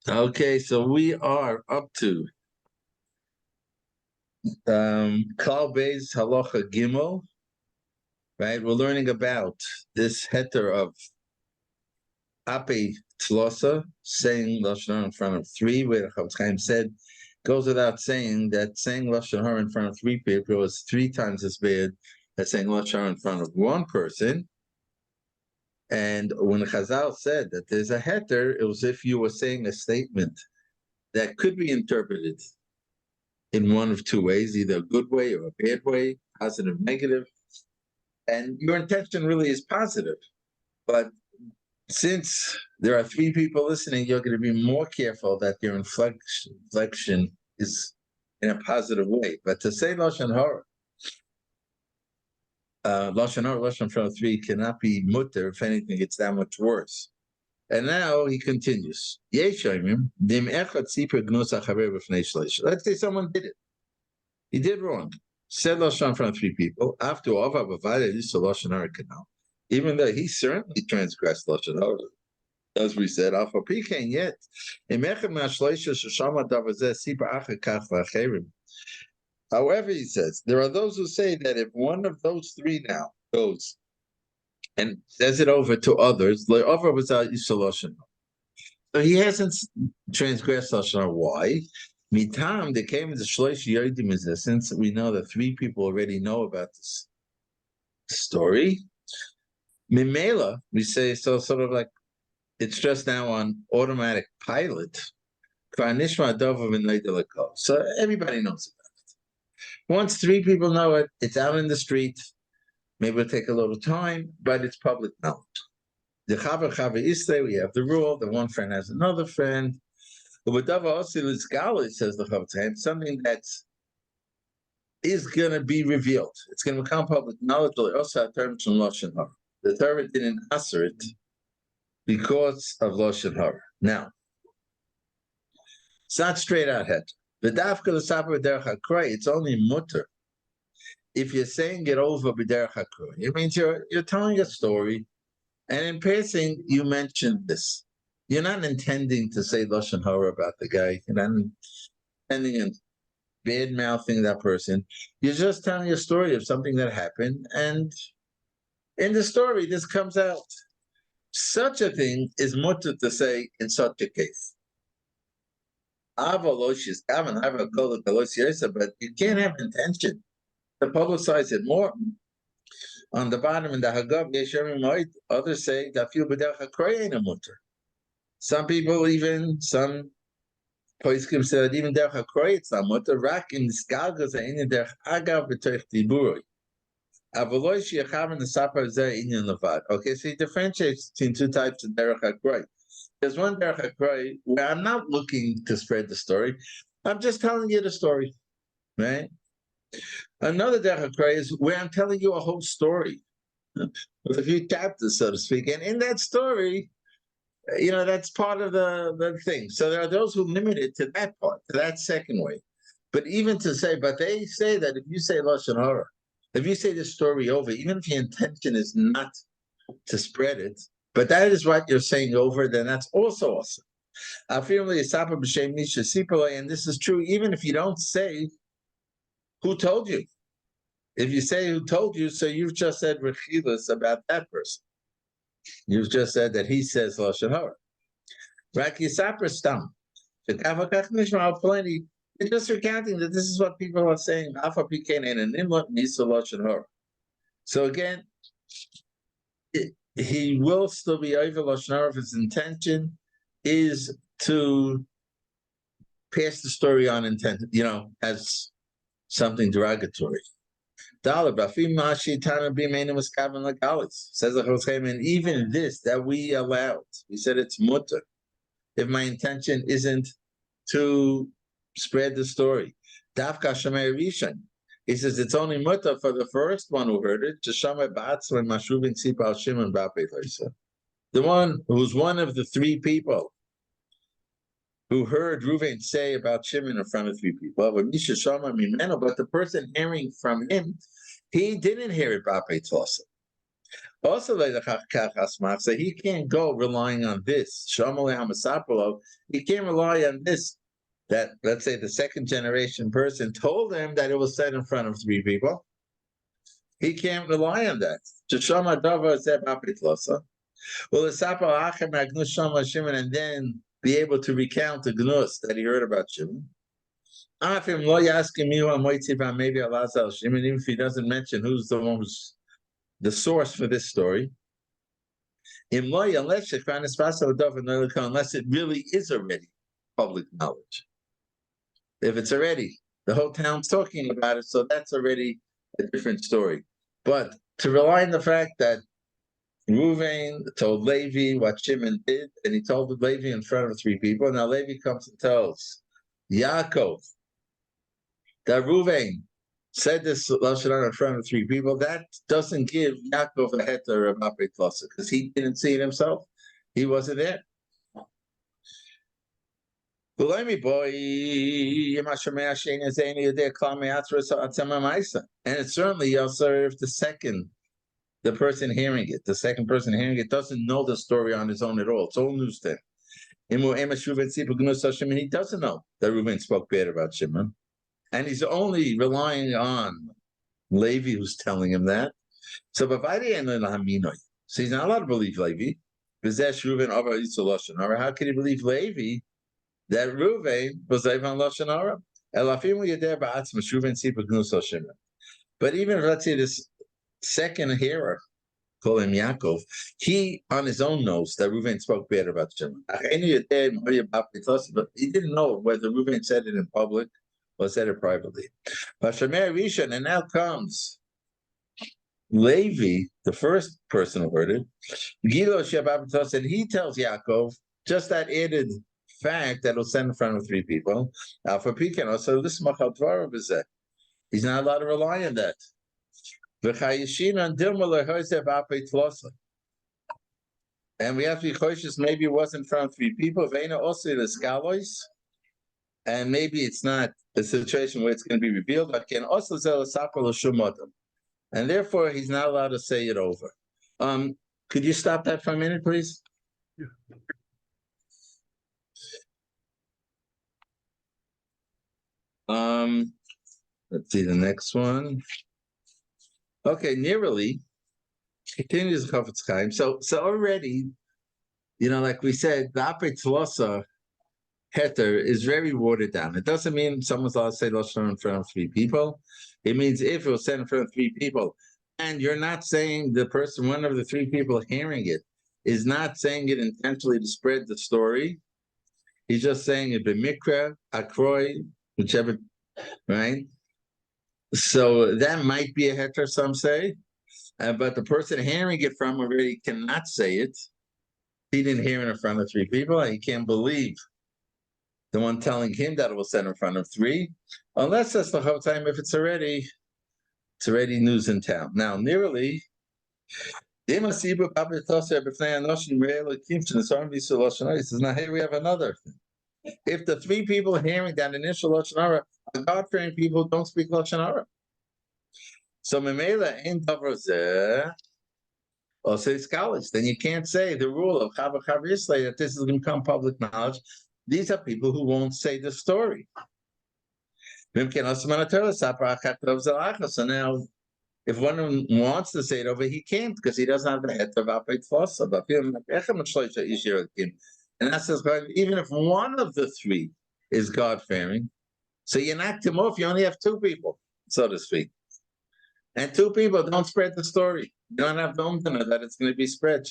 Okay, so we are up to Klal Beis Halacha Gimel, right? We're learning about this heter of Ape Tlosa, saying Lashon Hara in front of three, where Chofetz Chaim said, goes without saying that saying Lashon Hara in front of three people is three times as bad as saying Lashon Hara in front of one person. And when Chazal said that there's a heter, it was if you were saying a statement that could be interpreted in one of two ways, either a good way or a bad way, positive, negative. And your intention really is positive. But since there are three people listening, you're going to be more careful that your inflection is in a positive way. But to say Lashon Horah, Lashon Horah, Lashon from three cannot be muttar. If anything, it's that much worse. And now he continues. Let's say someone did it. He did wrong. Said Lashon in front of three people. After all, Lashon Hara canal. Even though he certainly transgressed Lashon Hara, as we said, Alpha Pekan yet. However, he says there are those who say that if one of those three now goes and says it over to others, so he hasn't transgressed Lashon Hara. Why? Mitam, they came into Shlosh Yodim, since we know that three people already know about this story. Mimela, we say, so sort of like it's just now on automatic pilot. So everybody knows about it. Once three people know it, it's out in the street. Maybe it'll take a little time, but it's public knowledge. The Chava Iste, we have the rule that one friend has another friend. But says the Chofetz, something that is going to be revealed. It's going to become public knowledge. Also, terms from Lashon Hara. The Torah didn't answer it because of Lashon Hara. Now, it's not straight out head. It's only mutter. If you're saying it over b'derech hakroy, it means you're telling a story, and in passing you mentioned this. You're not intending to say Lashon Hara about the guy. You're not intending and bad mouthing that person. You're just telling a story of something that happened, and in the story, this comes out. Such a thing is mutter to say in such a case. But you can't have intention to publicize it more. On the bottom in the Haggav, others say that feel b'derech hakroy ain't a mutter. Some people, even some poskim said even derech hakroy it's not mutter. Rak in skalgas ain't derech agav b'torich diburoi. Avoloy sheyachav in the sapar zeh inyan levad. Okay, so he differentiates between two types of derech hakroy. There's one derech hakroy where I'm not looking to spread the story. I'm just telling you the story, right? Another derech hakroy is where I'm telling you a whole story with a few chapters, so to speak. And in that story, that's part of the thing. So there are those who limit it to that part, to that second way. But even to say, but they say that if you say Lashon Hara, if you say the story over, even if your intention is not to spread it, but that is what you're saying over, then that's also awesome. And this is true even if you don't say who told you. If you say who told you, so you've just said rechilas about that person. You've just said that he says Lashon Hara. Rakisaper stam. Plenty. You're just recounting that this is what people are saying. So again, he will still be over Lashon Hara if his intention is to pass the story on as something derogatory. Says the Chofetz Chaim, and even this that we allowed, we said it's mutter. If my intention isn't to spread the story, Dafka Shemei Rishon, he says it's only mutter for the first one who heard it. The one who's one of the three people who heard Reuven say about Shimon in front of three people, but the person hearing from him, he didn't hear it Bapei Tlosa. Also, so he can't go relying on this. He can't rely on this. That, let's say, the second generation person told him that it was said in front of three people. He can't rely on that. And then be able to recount the gnus that he heard about Shimon. Even if he doesn't mention who's the one who's the source for this story, unless it really is already public knowledge. If it's already, the whole town's talking about it, so that's already a different story. But to rely on the fact that Reuven told Levi what Shimon did, and he told Levi in front of three people. Now Levi comes and tells Yaakov that Reuven said this Lashon Horah in front of three people. That doesn't give Yaakov a heter of Mapei Tlosa, because he didn't see it himself. He wasn't there. And it certainly also if the person hearing it, doesn't know the story on his own at all. It's all news to him. And he doesn't know that Reuven spoke bad about Shimon. And he's only relying on Levi, who's telling him that. So he's not allowed to believe Levi. How can he believe Levi that Reuven was on Lashon Horah? But even if, let's say, this second hearer, call him Yaakov, he on his own knows that Reuven spoke bad about Shimon. But he didn't know whether Reuven said it in public or said it privately. And now comes Levi, the first person who heard it, and he tells Yaakov just that added fact that will send in front of three people. For Pekin, so this is he's not allowed to rely on that. And we have to be cautious. Maybe it wasn't in front of three people. And maybe it's not a situation where it's going to be revealed. And therefore, he's not allowed to say it over. Could you stop that for a minute, please? Let's see the next one. Okay, nearly continues the Chofetz Chaim. So already, like we said, the Apei Tlosa heter is very watered down. It doesn't mean someone's allowed to say Lashon Horah in front of three people. It means if it was said in front of three people, and you're not saying the person, one of the three people hearing it, is not saying it intentionally to spread the story. He's just saying it b'mikra, akroi, whichever, right? So that might be a heter, some say, but the person hearing it from already cannot say it. He didn't hear it in front of three people. He can't believe the one telling him that it was said in front of three, unless that's the whole time. If it's already news in town. Now, nearly, he says, now here we have another thing. If the three people hearing that initial Lashon Horah are God-fearing people, don't speak Lashon Horah. So Memela in Davar or say scholars, then you can't say the rule of Chava Yisrael that this is going to become public knowledge. These are people who won't say the story. So now, if one of them wants to say it over, he can't because he doesn't have the head of Apei Tlosa. And that says, even if one of the three is God-fearing, so you knocked him off, you only have two people, so to speak. And two people don't spread the story. You don't have the umdana that it's going to be spread.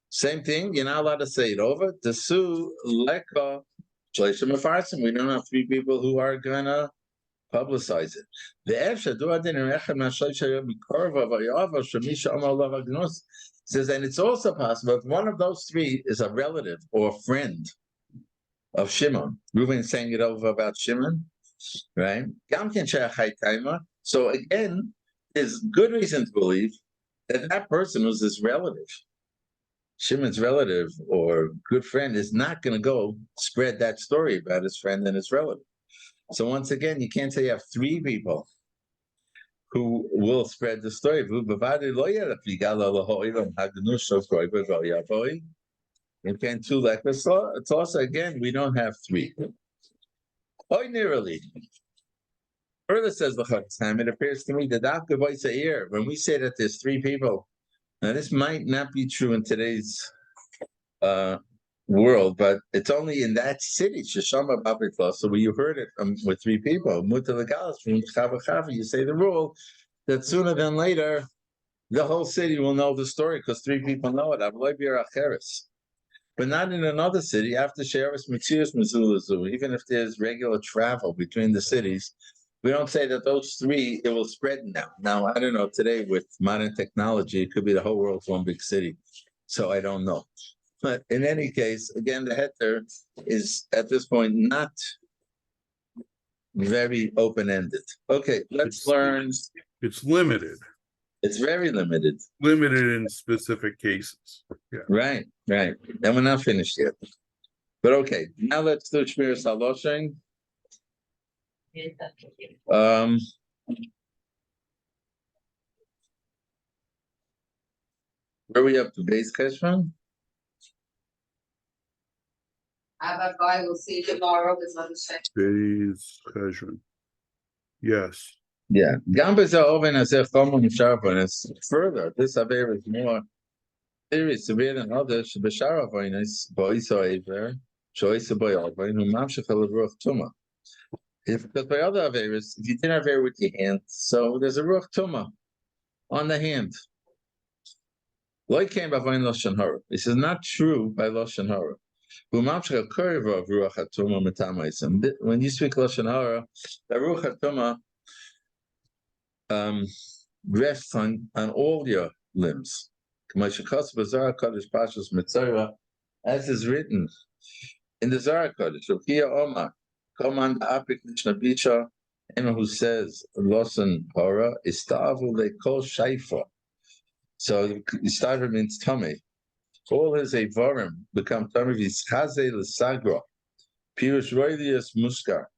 Same thing, you're not allowed to say it over. The su leka we don't have three people who are going to publicize it. Says, and it's also possible if one of those three is a relative or a friend of Shimon. Reuven saying it over about Shimon, right? So again, there's good reason to believe that that person was his relative. Shimon's relative or good friend is not going to go spread that story about his friend and his relative. So once again, you can't say you have three people who will spread the story. And two lectures. It's also again we don't have three. Ordinarily, further says the Chatzam, it appears to me that after voice ear, when we say that there's three people, now this might not be true in today's world, but it's only in that city, Sheshama Babikla. So when you heard it with three people, Muttar Legalis from Chava Chava, you say the rule that sooner than later the whole city will know the story because three people know it. But not in another city after Sheretz Mitzius Mizulazu. Even if there's regular travel between the cities, we don't say that those three, it will spread now. Now, I don't know, today with modern technology, it could be the whole world's one big city. So I don't know. But in any case, again, the heter is at this point not very open-ended. Okay, let's learn. It's limited. It's very limited. Limited in specific cases. Yeah. Right. And we're not finished yet. But okay, now let's do Shmiras HaLashon. Where are we up to? Base Cheshvan? Abba Guy, we'll see you tomorrow with Mother Shech. Base Cheshvan. Yes. Yeah. Gambas are oven as if common sharpness further. This Aver is more severe than others. Basharavinus, boys or Aver, choice of boy Alvin, who Mamshachal Ruach Tuma. Because by other Averas, if you didn't Aver with your hand, so there's a Ruach Tuma on the hand. Lloyd came by Lashon Horah. This is not true by Lashon Horah. When you speak Lashon Horah, the Ruach HaTumah rests on all your limbs. As is written in the Zohar Kodesh, anyone who says Lashon Horah is ta'avu lekol shaifa. So Istaver means tummy. All his Avarim become tummy. Vizchaze l'sagra. Pirush roilius muskar.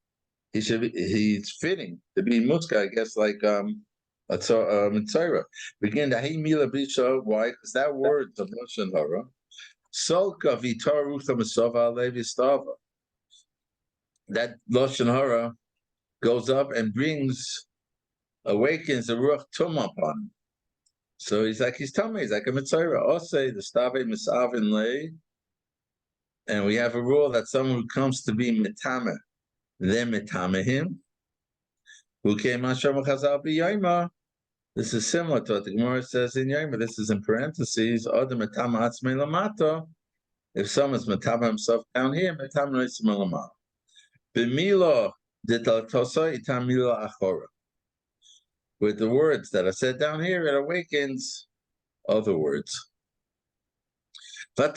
He's fitting to be muskar, I guess, like a mitzvah. Begin to hey mila bisha. Why? Because that word of Lashon Horah. Solka vitar rucha mesava levi stava. That Lashon Horah goes up and awakens the ruach tumah upon him. So he's like, he's telling me, he's like a mitzvah. Also, the stave misavin lay, and we have a rule that someone who comes to be mitame, then mitame him. Who came Hashem chazal b'yayma. This is similar to what the Gemara says in Yayma. This is in parentheses. Other mitame atzmei lamata. If someone's mitame himself down here, mitame noisim lamata. B'milo ditaltosa itam milo achora. With the words that are said down here, it awakens other words. Why is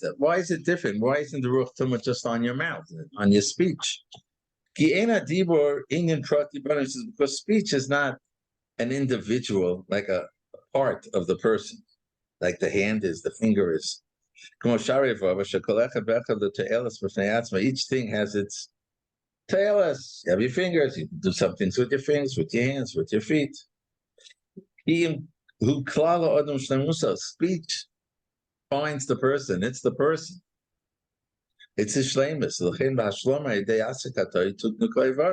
that? Why is it different? Why isn't the Ruach Tumah just on your mouth, on your speech? Because speech is not an individual, like a part of the person, like the hand is, the finger is. Each thing has its tailus. You have your fingers. You can do some things with your fingers, with your hands, with your feet. Speech finds the person. It's the person. It's his shleimus.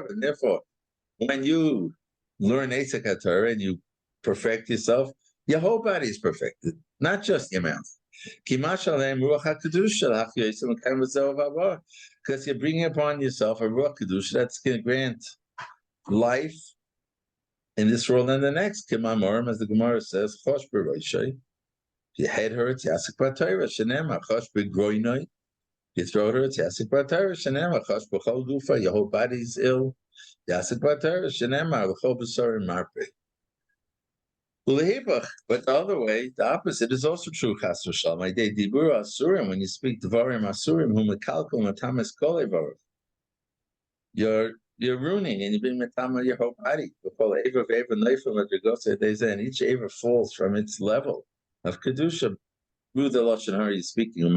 And therefore, when you learn Eitzak Torah and you perfect yourself, your whole body is perfected, not just your mouth. Because you're bringing upon yourself a Ruach Kedusha that's going to grant life in this world and the next. As the Gemara says, your head hurts, Yasik B'Torah, Shenema, Chosh B'Groinoi. Your throat hurts, Yasik B'Torah, Shenema, Chosh B'Chol Gufa. Your whole body's ill, Yasik B'Torah, Shenema, B'Chol B'Sorim Marpe. But the other way, the opposite is also true. Chas v'shalom. When you speak Devarim Asurim, who mekalkel matamas kol evarim, you're ruining and you're being metama your whole body. And each eva falls from its level of kedusha through the Lashon Horah you're speaking.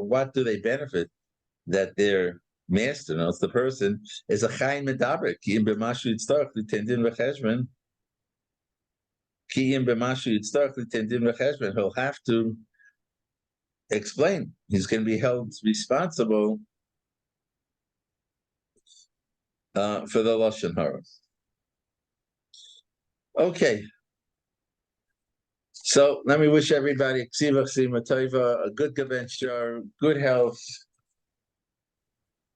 What do they benefit? That they're master notes, the person is a chayin medaber, ki im b'mashu yitztorach l'tendin v'cheshbon, ki im b'mashu yitztorach l'tendin v'cheshbon, he'll have to explain. He's going to be held responsible for the Lashon Horah. Okay. So let me wish everybody a good geventure, good health,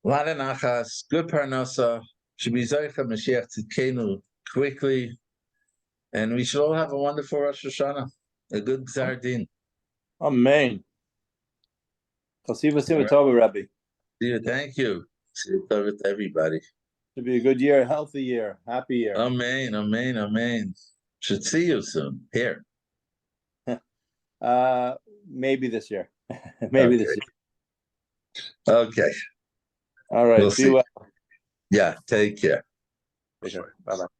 a lot of nachas, good parnasa, should be Zoicha Mashiach Tzidkenu quickly, and we should all have a wonderful Rosh Hashanah, a good Gzar Din. Amen. Chasiva Tova, Rabbi. Thank you. To everybody. Should be a good year, a healthy year, happy year. Amen, amen, amen. Should see you soon here. Maybe this year. Maybe this year. Okay. All right. We'll See you well. Yeah, take care. Bye bye.